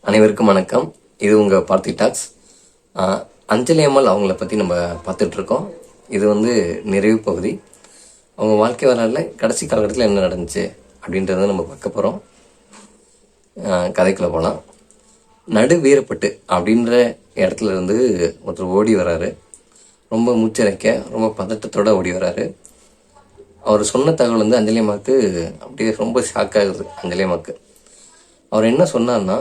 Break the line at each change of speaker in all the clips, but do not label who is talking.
அனைவருக்கும் வணக்கம். இது உங்கள் பார்த்தி டாக்ஸ். அஞ்சலி அம்மாள் அவங்கள பற்றி நம்ம பார்த்துட்ருக்கோம். இது நிறைவு பகுதி. அவங்க வாழ்க்கை வரலாறுல கடைசி காலகட்டத்தில் என்ன நடந்துச்சு அப்படின்றத நம்ம பார்க்க போகிறோம். கதைக்குள்ளே போகலாம். நடு வீரப்பட்டு அப்படின்ற இடத்துல இருந்து ஒருத்தர் ஓடி வராரு. ரொம்ப மூச்சரைக்க ரொம்ப பதட்டத்தோடு ஓடி வராரு. அவர் சொன்ன தகவல் அஞ்சலி அம்மாவுக்கு அப்படியே ரொம்ப ஷாக் ஆகுது. அஞ்சலி அம்மாவுக்கு அவர் என்ன சொன்னார்னா,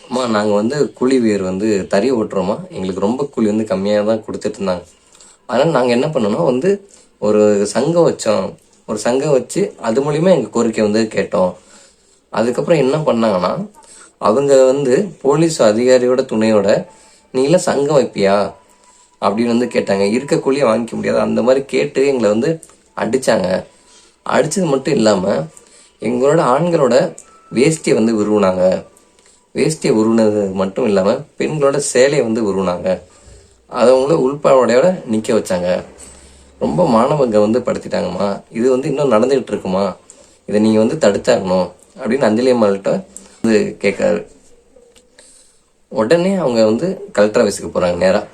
அம்மா நாங்கள் கூலி வீர் தறி ஓட்டுறோமா, எங்களுக்கு ரொம்ப கூலி கம்மியாக தான் கொடுத்துட்டு இருந்தாங்க. அதனால் நாங்கள் என்ன பண்ணோன்னா ஒரு சங்கம் வச்சோம். ஒரு சங்கம் வச்சு அது மூலிமா எங்கள் கோரிக்கை கேட்டோம். அதுக்கப்புறம் என்ன பண்ணாங்கன்னா, அவங்க போலீஸ் அதிகாரியோட துணையோட நீங்களாம் சங்கம் வைப்பியா அப்படின்னு கேட்டாங்க. இருக்க கூலியை வாங்கிக்க முடியாது அந்த மாதிரி கேட்டு எங்களை அடித்தாங்க. அடித்தது மட்டும் இல்லாமல் எங்களோட ஆண்களோட வேஷ்டியை விரும்பினாங்க. வேஷ்டியை உருவினது மட்டும் இல்லாமல் பெண்களோட சேலையை உருவினாங்க. அதை அவங்கள உள்பாவோடையோட நிற்க வச்சாங்க. ரொம்ப மாணவங்க படுத்திட்டாங்கம்மா. இது இன்னும் நடந்துகிட்டு இருக்குமா, இதை நீங்கள் தடுத்தாகணும் அப்படின்னு அஞ்சலி அம்மாள்கிட்ட கேட்குறாரு. உடனே அவங்க கலெக்டர் ஆஃபீஸுக்கு போகிறாங்க. நேராக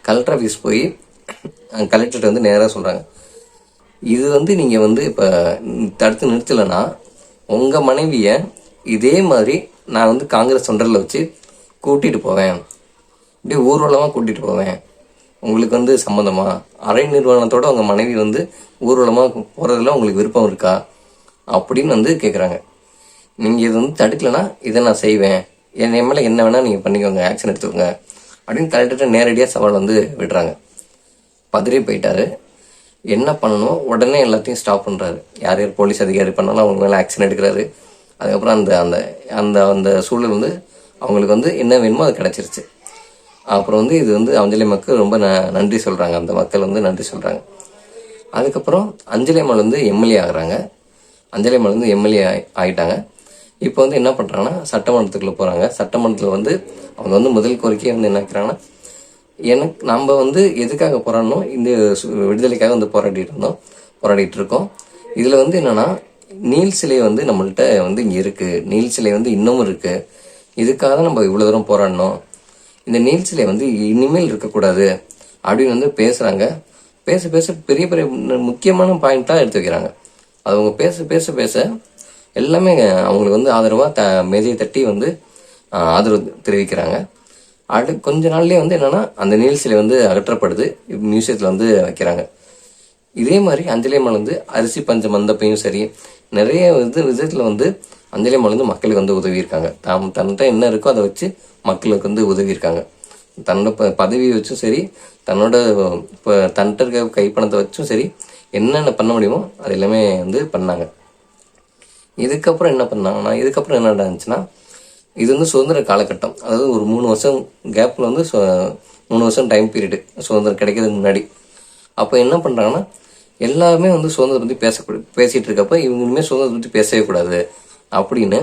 கலெக்டர் ஆஃபீஸ் போய் கலெக்டர்கிட்ட நேராக சொல்கிறாங்க, இது நீங்கள் இப்போ தடுத்து நிறுத்தலைன்னா உங்கள் மனைவியை இதே மாதிரி நான் காங்கிரஸ் தொண்டரில் வச்சு கூட்டிகிட்டு போவேன், அப்படியே ஊர்வலமாக கூட்டிகிட்டு போவேன். உங்களுக்கு சம்மந்தமா? அரை நிர்வாணத்தோட உங்கள் மனைவி ஊர்வலமாக போகிறதுல உங்களுக்கு விருப்பம் இருக்கா அப்படின்னு கேட்குறாங்க. நீங்கள் இது தடுக்கலைன்னா இதை நான் செய்வேன், என் மேலே என்ன வேணால் நீங்கள் பண்ணிக்கோங்க, ஆக்ஷன் எடுத்துக்கோங்க அப்படின்னு கலெக்டர்கிட்ட நேரடியாக சவால் விடுறாங்க. பதறி போயிட்டாரு. என்ன பண்ணணும் உடனே எல்லாத்தையும் ஸ்டாப் பண்ணுறாரு. யார் யார் போலீஸ் அதிகாரி பண்ணாலும் அவங்க மேலே ஆக்ஷன் எடுக்கிறாரு. அதுக்கப்புறம் அந்த அந்த அந்த அந்த சூழல் அவங்களுக்கு என்ன வேணுமோ அது கிடச்சிருச்சு. அப்புறம் இது அஞ்சலி அம்மாவுக்கு ரொம்ப நன்றி சொல்கிறாங்க. அந்த மக்கள் நன்றி சொல்கிறாங்க. அதுக்கப்புறம் அஞ்சலி அம்மாள் எம்எல்ஏ ஆகுறாங்க. அஞ்சலி அம்மாள் எம்எல்ஏ ஆகிட்டாங்க. இப்போ என்ன பண்ணுறாங்கன்னா சட்டமன்றத்துக்குள்ளே போகிறாங்க. சட்டமன்றத்தில் அவங்க முதல் கோரிக்கையை என்ன இருக்கிறாங்கன்னா, எனக்கு நம்ம எதுக்காக போராடணும், இந்த விடுதலைக்காக போராடிட்டு இருக்கோம். இதில் என்னென்னா நீல் சிலை நம்மள்கிட்ட இங்கே இருக்குது. நீல் சிலை இன்னமும் இருக்குது. இதுக்காக தான் நம்ம இவ்வளோ தூரம் போராடணும். இந்த நீல் சிலை இனிமேல் இருக்கக்கூடாது அப்படின்னு பேசுகிறாங்க. பேச பேச பெரிய பெரிய முக்கியமான பாயிண்ட்டாக எடுத்து வைக்கிறாங்க. அது அவங்க பேச பேச பேச எல்லாமே அவங்களுக்கு ஆதரவாக மேதையை தட்டி ஆதரவு தெரிவிக்கிறாங்க. கொஞ்ச நாள்லேயே என்னென்னா அந்த நீல் சிலை அகற்றப்படுது. மியூசியத்தில் வைக்கிறாங்க. இதே மாதிரி அஞ்சலி அம்மாள் அரிசி பஞ்சம் வந்தப்பையும் சரி, நிறைய விதத்தில் அஞ்சலி அம்மாள் மக்களுக்கு உதவியிருக்காங்க. தன்கிட்ட என்ன இருக்கோ அதை வச்சு மக்களுக்கு உதவியிருக்காங்க. தன்னோட பதவியை வச்சும் சரி, தன்னோட இப்போ தன்கிட்ட இருக்க கைப்பணத்தை வச்சும் சரி, என்னென்ன பண்ண முடியுமோ அது எல்லாமே பண்ணாங்க. இதுக்கப்புறம் என்ன பண்ணாங்கன்னா, இதுக்கப்புறம் என்ன நடந்துச்சுன்னா, இது சுதந்திர காலகட்டம். அதாவது ஒரு 3 வருஷம் கேப்பில் 3 வருஷம் டைம் பீரியடு சுதந்திரம் கிடைக்கிறதுக்கு முன்னாடி. அப்போ என்ன பண்ணுறாங்கன்னா, எல்லாருமே சுதந்திரத்தை பற்றி பேசிகிட்டு இருக்கப்போ இவங்க இனிமேல் சுதந்திரத்தை பற்றி பேசவே கூடாது அப்படின்னு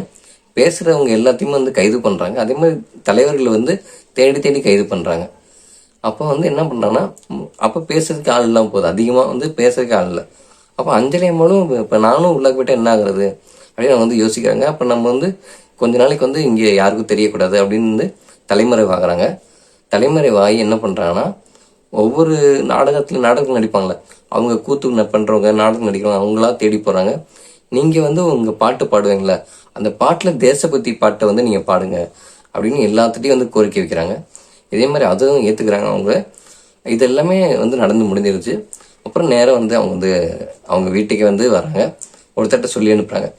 பேசுகிறவங்க எல்லாத்தையுமே கைது பண்ணுறாங்க. அதே மாதிரி தலைவர்களை தேடி தேடி கைது பண்ணுறாங்க. அப்போ என்ன பண்ணுறாங்கன்னா, அப்போ பேசுறதுக்கு ஆள் இல்லாமல் போகுது. அதிகமாக பேசுறதுக்கு ஆள் இல்லை. அப்போ அஞ்சலி அம்மாளும் இப்போ நானும் உள்ளே போயிட்டால் என்ன ஆகுறது அப்படின்னு அவங்க யோசிக்கிறாங்க. அப்போ நம்ம கொஞ்ச நாளைக்கு இங்கே யாருக்கும் தெரியக்கூடாது அப்படின்னு தலைமறைவாகிறாங்க. தலைமறைவாகி என்ன பண்ணுறாங்கன்னா, ஒவ்வொரு நாடகம் நடிப்பாங்களே, அவங்க கூத்து பண்ணுறவங்க, நாடகம் நடிக்கிறவங்க அவங்களா தேடி போகிறாங்க. நீங்கள் உங்கள் பாட்டு பாடுவீங்களே, அந்த பாட்டில் தேசபக்தி பாட்டை நீங்கள் பாடுங்க அப்படின்னு எல்லாத்துட்டையும் கோரிக்கை வைக்கிறாங்க. இதே மாதிரி அதுவும் ஏற்றுக்கிறாங்க அவங்க. இது எல்லாமே நடந்து முடிஞ்சிருச்சு. அப்புறம் நேரம் அவங்க அவங்க வீட்டுக்கு வராங்க. ஒருத்தட்ட சொல்லி அனுப்புகிறாங்க,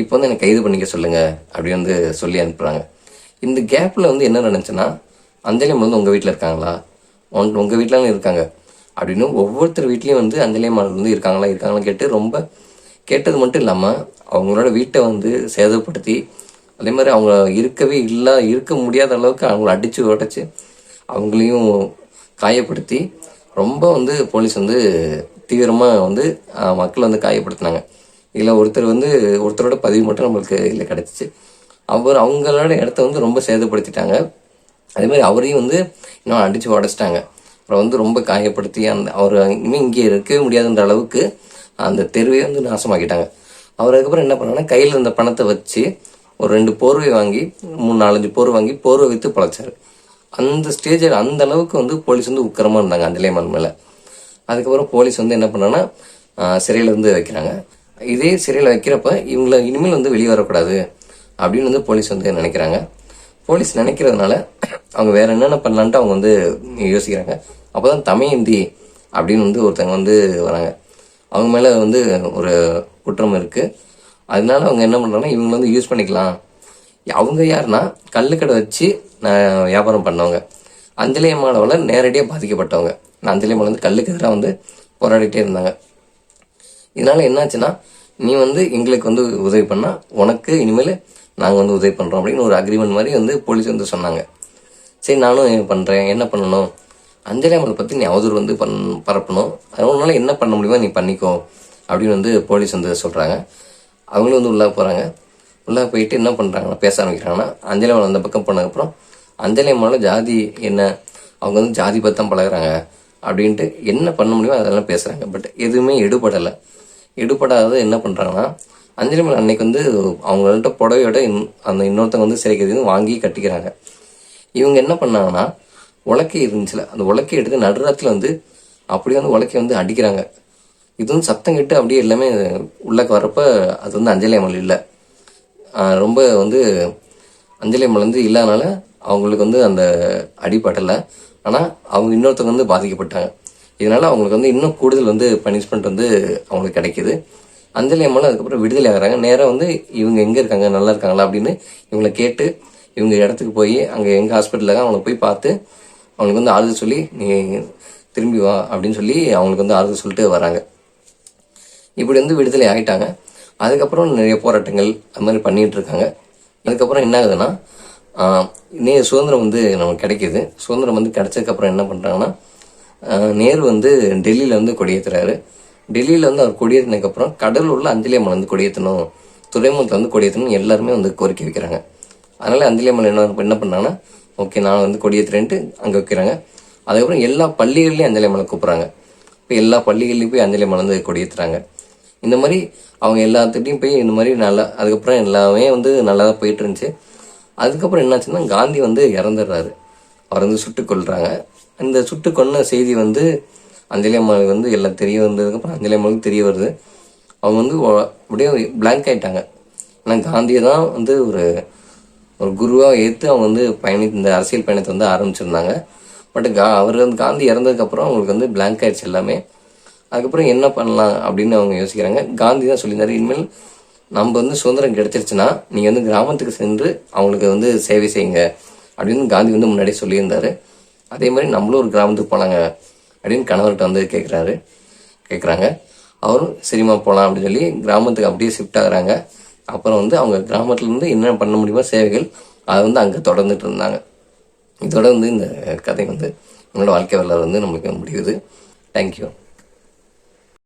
இப்போ எனக்கு கைது பண்ணிக்க சொல்லுங்கள் அப்படின்னு சொல்லி அனுப்புகிறாங்க. இந்த கேப்பில் என்ன நடந்துச்சுன்னா, அஞ்சலி அம்மாள் உங்கள் வீட்டில் இருக்காங்களா, உங்கள் வீட்டிலாம் இருக்காங்க அப்படின்னு ஒவ்வொருத்தர் வீட்லேயும் அஞ்சலி அம்மாள் இருக்காங்களான்னு கேட்டு ரொம்ப கேட்டது மட்டும் இல்லாமல் அவங்களோட வீட்டை சேதப்படுத்தி, அதே மாதிரி அவங்க இருக்க முடியாத அளவுக்கு அவங்கள அடித்து உடைச்சி அவங்களையும் காயப்படுத்தி ரொம்ப போலீஸ் தீவிரமாக மக்களை காயப்படுத்தினாங்க. இதில் ஒருத்தரோட பதிவு மட்டும் நம்மளுக்கு இதில் கிடச்சிச்சு. அவங்களோட இடத்த ரொம்ப சேதப்படுத்திட்டாங்க. அதே மாதிரி அவரையும் இன்னும் அடித்து உடச்சிட்டாங்க. அப்புறம் ரொம்ப காயப்படுத்தி அவர் இனிமேல் இங்கே இருக்கவே முடியாதுன்ற அளவுக்கு அந்த தெருவே நாசமாக்கிட்டாங்க. அவர் அதுக்கப்புறம் என்ன பண்ணாங்கன்னா, கையில் இருந்த பணத்தை வச்சு ஒரு 2 போர்வை வாங்கி 3-4 போர்வை வாங்கி போர்வை விற்று பழச்சாரு. அந்த ஸ்டேஜில் அந்த அளவுக்கு வந்து போலீஸ் வந்து உக்கிரமாக இருந்தாங்க அஞ்சலியம்மாள் மேலே. அதுக்கப்புறம் போலீஸ் வந்து என்ன பண்ணாங்கன்னா சிறையில் வந்து வைக்கிறாங்க. இதே சிறையில் வைக்கிறப்ப இவங்கள இனிமேல் வந்து வெளியே வரக்கூடாது அப்படின்னு வந்து போலீஸ் வந்து நினைக்கிறாங்க. போலீஸ் நினைக்கிறதுனால அவங்க வேற என்னென்ன பண்ணலான்ட்டு அவங்க வந்து யோசிக்கிறாங்க. அப்போதான் தமயந்தி அப்படின்னு வந்து ஒருத்தங்க வந்து வராங்க. அவங்க மேலே வந்து ஒரு குற்றம் இருக்குது. அதனால அவங்க என்ன பண்ணுறாங்கன்னா இவங்க வந்து யூஸ் பண்ணிக்கலாம். அவங்க யாருன்னா கள்ளுக்கடை வச்சு வியாபாரம் பண்ணவங்க, அஞ்சலி அம்மாளால் நேரடியாக பாதிக்கப்பட்டவங்க. அஞ்சலி அம்மாள் வந்து கல்லுக்கு எதிராக வந்து போராடிட்டே இருந்தாங்க. இதனால என்னாச்சுன்னா நீ வந்து எங்களுக்கு வந்து உதவி பண்ணா உனக்கு இனிமேல் நாங்கள் வந்து உதவி பண்ணுறோம் அப்படின்னு ஒரு அக்ரிமெண்ட் மாதிரி வந்து போலீஸ் வந்து சொன்னாங்க. சரி நானும் பண்ணுறேன், என்ன பண்ணணும், அஞ்சலி அம்மாளை பற்றி நீ அவதூறு வந்து பரப்பணும், அதனால என்ன பண்ண முடியுமோ நீ பண்ணிக்கோ அப்படின்னு வந்து போலீஸ் வந்து சொல்கிறாங்க. அவங்களும் வந்து உள்ளே போகிறாங்க. உள்ளே போயிட்டு என்ன பண்ணுறாங்கன்னா பேச ஆரம்பிக்கிறாங்கன்னா அஞ்சலி அம்மாள் அந்த பக்கம் போனதுக்கப்புறம் அஞ்சலி அம்மாவில் ஜாதி என்ன, அவங்க வந்து ஜாதி பற்றி தான் பழகுறாங்க அப்படின்ட்டு என்ன பண்ண முடியுமோ அதெல்லாம் பேசுகிறாங்க. பட் எதுவுமே எடுபடாதது என்ன பண்ணுறாங்கன்னா அஞ்சலி அம்மாள் அன்னைக்கு வந்து அவங்கள்ட்ட புடவையோட அந்த இன்னொருத்தவங்க வந்து சிறைக்கிறது வாங்கி கட்டிக்கிறாங்க. இவங்க என்ன பண்ணாங்கன்னா உலக்கை இருந்துச்சுல, அந்த உலக்கை எடுத்து நடுராத்தில் வந்து அப்படியே வந்து உலக்கை வந்து அடிக்கிறாங்க. இது வந்து சத்தம் கேட்டு அப்படியே எல்லாமே உள்ளக்க வரப்ப அது வந்து அஞ்சலி அம்மாள் இல்லை. ரொம்ப வந்து அஞ்சலி அம்மாள் வந்து இல்லாதனால அவங்களுக்கு வந்து அந்த அடிப்படலை. ஆனால் அவங்க இன்னொருத்தவங்க வந்து பாதிக்கப்பட்டாங்க. இதனால அவங்களுக்கு வந்து இன்னும் கூடுதல் வந்து பனிஷ்மெண்ட் வந்து அவங்களுக்கு கிடைக்கிது. அஞ்சலி அம்மாள் அதுக்கப்புறம் விடுதலை ஆகிறாங்க. நேராக வந்து இவங்க எங்கே இருக்காங்க, நல்லா இருக்காங்களா அப்படின்னு இவங்களை கேட்டு இவங்க இடத்துக்கு போய் அங்கே எங்கள் ஹாஸ்பிட்டலில் அவங்கள போய் பார்த்து அவங்களுக்கு வந்து ஆறுதல் சொல்லி நீ திரும்பி வா அப்படின்னு சொல்லி அவங்களுக்கு வந்து ஆறுதல் சொல்லிட்டு வராங்க. இப்படி வந்து விடுதலை ஆகிட்டாங்க. அதுக்கப்புறம் நிறைய போராட்டங்கள் அது மாதிரி பண்ணிகிட்டு இருக்காங்க. அதுக்கப்புறம் என்ன ஆகுதுன்னா சுதந்திரம் வந்து நமக்கு கிடைக்கிது. சுதந்திரம் வந்து கிடைச்சதுக்கப்புறம் என்ன பண்ணுறாங்கன்னா நேரு வந்து டெல்லியில் வந்து கொடியேற்றுறாரு. டெல்லியில் வந்து அவர் கொடியேற்றினதுக்கப்புறம் கடலூரில் அஞ்சலி அம்மாள் வந்து கொடியேற்றணும், துறைமுகத்தில் வந்து கொடியேற்றணும் எல்லாருமே வந்து கோரிக்கை வைக்கிறாங்க. அதனால் அஞ்சலி அம்மாள் என்ன பண்ணாங்கன்னா ஓகே நான் வந்து கொடியேற்றுறேன்ட்டு அங்கே வைக்கிறாங்க. அதுக்கப்புறம் எல்லா பள்ளிகள்லையும் அஞ்சலி அம்மாளை கூப்பிட்றாங்க. இப்போ எல்லா பள்ளிகள்லையும் போய் அஞ்சலி அம்மாள் வந்து கொடியேற்றுறாங்க. இந்த மாதிரி அவங்க எல்லாத்துட்டையும் போய் இந்த மாதிரி நல்லா அதுக்கப்புறம் எல்லாமே வந்து நல்லா தான் போயிட்டு இருந்துச்சு. அதுக்கப்புறம் என்னாச்சுன்னா காந்தி வந்து இறந்துடுறாரு. அவர் வந்து சுட்டு கொல்றாங்க. இந்த சுட்டு கொன்ன செய்தி வந்து அஞ்சலி அம்மாளுக்கு வந்து எல்லாம் தெரிய வந்ததுக்கப்புறம் அஞ்சலி அம்மாளுக்கு தெரிய வருது. அவங்க வந்து அப்படியே பிளாங்க் ஆகிட்டாங்க. ஏன்னா காந்தியை தான் வந்து ஒரு குருவாக ஏற்று அவங்க வந்து இந்த அரசியல் பயணத்தை வந்து ஆரம்பிச்சிருந்தாங்க. பட் அவர் வந்து காந்தி இறந்ததுக்கப்புறம் அவங்களுக்கு வந்து பிளாங்க் ஆயிடுச்சு எல்லாமே. அதுக்கப்புறம் என்ன பண்ணலாம் அப்படின்னு அவங்க யோசிக்கிறாங்க. காந்தி தான் சொல்லியிருந்தாரு இனிமேல் நம்ம வந்து சுதந்திரம் கிடைச்சிருச்சுன்னா நீங்கள் வந்து கிராமத்துக்கு சென்று அவங்களுக்கு வந்து சேவை செய்யுங்க அப்படின்னு காந்தி வந்து முன்னாடியே சொல்லியிருந்தாரு. அதே மாதிரி நம்மளும் ஒரு கிராமத்துக்கு போனாங்க அப்படின்னு கணவர்கிட்ட வந்து கேட்குறாங்க. அவரும் சரிமா போகலாம் அப்படின்னு சொல்லி கிராமத்துக்கு அப்படியே ஷிஃப்ட் ஆகுறாங்க. அப்புறம் வந்து அவங்க கிராமத்துலேருந்து என்ன பண்ண முடியுமோ சேவைகள் அதை வந்து அங்கே தொடர்ந்துட்டு இருந்தாங்க. இதோட வந்து இந்த கதை வந்து என்னோட வாழ்க்கை வரலாறு வந்து நம்மளுக்கு முடியுது. தேங்க்யூ.